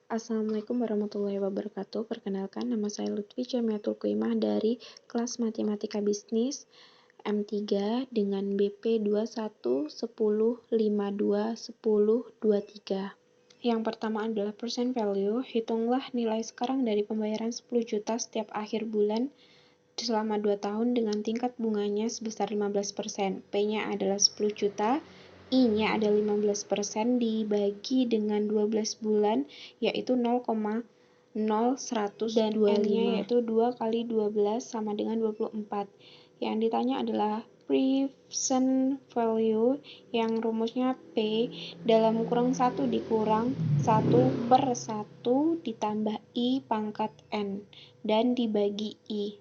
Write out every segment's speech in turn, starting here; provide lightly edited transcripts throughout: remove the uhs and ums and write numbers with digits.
Assalamualaikum warahmatullahi wabarakatuh. Perkenalkan, nama saya Lutfi Jamiatul Qimah dari kelas Matematika Bisnis M3 dengan BP 2110521023. Yang pertama adalah percent value. Hitunglah nilai sekarang dari pembayaran 10 juta setiap akhir bulan selama 2 tahun dengan tingkat bunganya sebesar 15%. P-nya adalah 10 juta. I-nya ada 15% dibagi dengan 12 bulan, yaitu 0,0125. Dan N-nya yaitu 2 kali 12 sama dengan 24. Yang ditanya adalah present value, yang rumusnya P dalam kurang 1 dikurang 1 per 1 ditambah I pangkat N, dan dibagi I.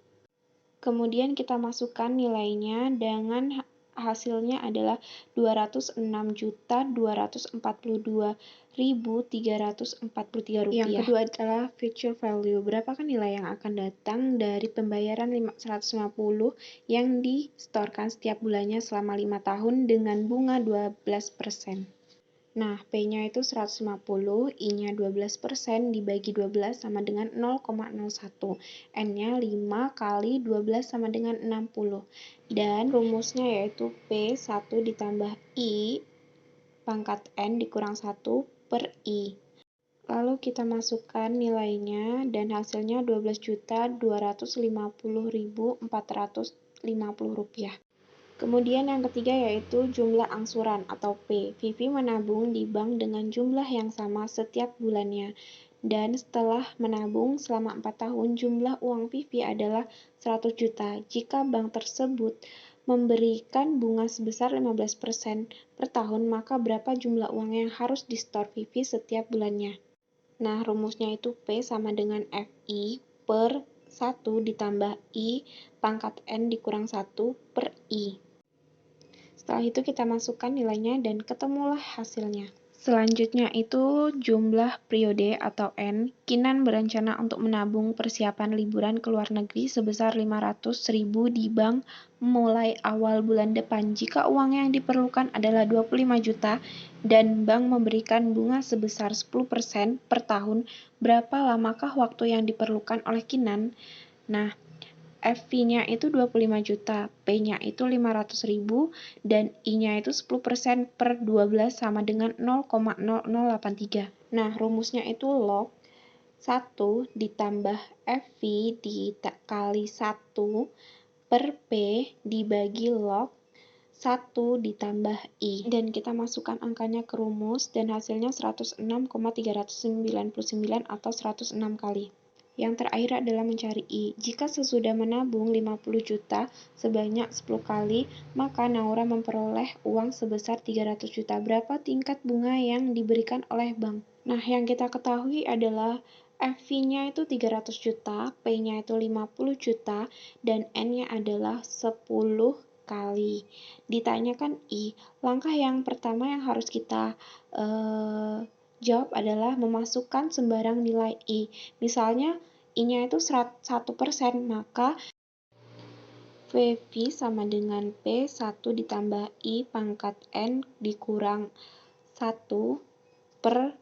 Kemudian kita masukkan nilainya dengan hasilnya adalah 206.242.343 rupiah. Yang kedua adalah future value. Berapakah nilai yang akan datang dari pembayaran 150 yang distorkan setiap bulannya selama 5 tahun dengan bunga 12%. Nah, P-nya itu 150, I-nya 12%, dibagi 12 sama dengan 0,01. N-nya 5 kali 12 sama dengan 60. Dan rumusnya yaitu P1 ditambah I pangkat N dikurang 1 per I. Lalu kita masukkan nilainya dan hasilnya 12.250.450 rupiah. Kemudian yang ketiga yaitu jumlah angsuran atau P. Vivi menabung di bank dengan jumlah yang sama setiap bulannya. Dan setelah menabung selama 4 tahun, jumlah uang Vivi adalah 100 juta. Jika bank tersebut memberikan bunga sebesar 15% per tahun, maka berapa jumlah uang yang harus di-store Vivi setiap bulannya? Nah, rumusnya itu P sama dengan FI per 1 ditambah I pangkat N dikurang 1 per I. Setelah itu kita masukkan nilainya dan ketemulah hasilnya. Selanjutnya itu jumlah periode atau N. Kinan berencana untuk menabung persiapan liburan ke luar negeri sebesar 500.000 di bank mulai awal bulan depan. Jika uang yang diperlukan adalah 25 juta dan bank memberikan bunga sebesar 10% per tahun, berapa lamakah waktu yang diperlukan oleh Kinan? Nah, FV-nya itu 25 juta, P-nya itu 500.000, dan I-nya itu 10% per 12 sama dengan 0,0083. Nah, rumusnya itu log 1 ditambah FV dikali 1 per P dibagi log 1 ditambah I. Dan kita masukkan angkanya ke rumus dan hasilnya 106,399 atau 106 kali. Yang terakhir adalah mencari I. Jika sesudah menabung 50 juta sebanyak 10 kali, maka Naura memperoleh uang sebesar 300 juta. Berapa tingkat bunga yang diberikan oleh bank? Nah, yang kita ketahui adalah FV-nya itu 300 juta, P-nya itu 50 juta, dan N-nya adalah 10 kali. Ditanyakan I. Langkah yang pertama yang harus kita jawab adalah memasukkan sembarang nilai I. Misalnya, I-nya itu 1%, maka VV sama dengan P1 ditambah I pangkat N dikurang 1 per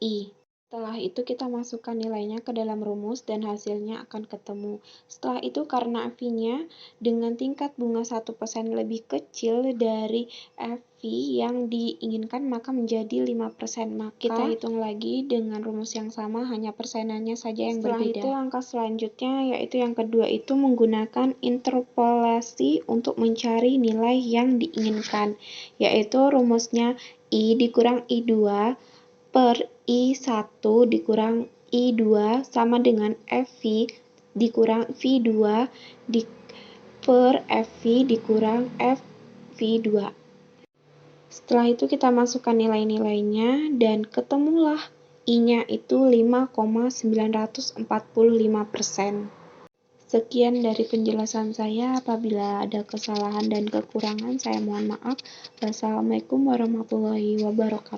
I. Setelah itu kita masukkan nilainya ke dalam rumus dan hasilnya akan ketemu. Setelah itu karena FV-nya dengan tingkat bunga 1% lebih kecil dari FV yang diinginkan, maka menjadi 5%. Maka kita hitung lagi dengan rumus yang sama, hanya persenannya saja yang berbeda. Setelah itu langkah selanjutnya yaitu yang kedua itu menggunakan interpolasi untuk mencari nilai yang diinginkan, yaitu rumusnya I dikurang I2 per I1 dikurang I2 sama dengan FV dikurang V2 per FV dikurang FV2. Setelah itu kita masukkan nilai-nilainya dan ketemulah I-nya itu 5,945%. Sekian dari penjelasan saya. Apabila ada kesalahan dan kekurangan, saya mohon maaf. Wassalamualaikum warahmatullahi wabarakatuh.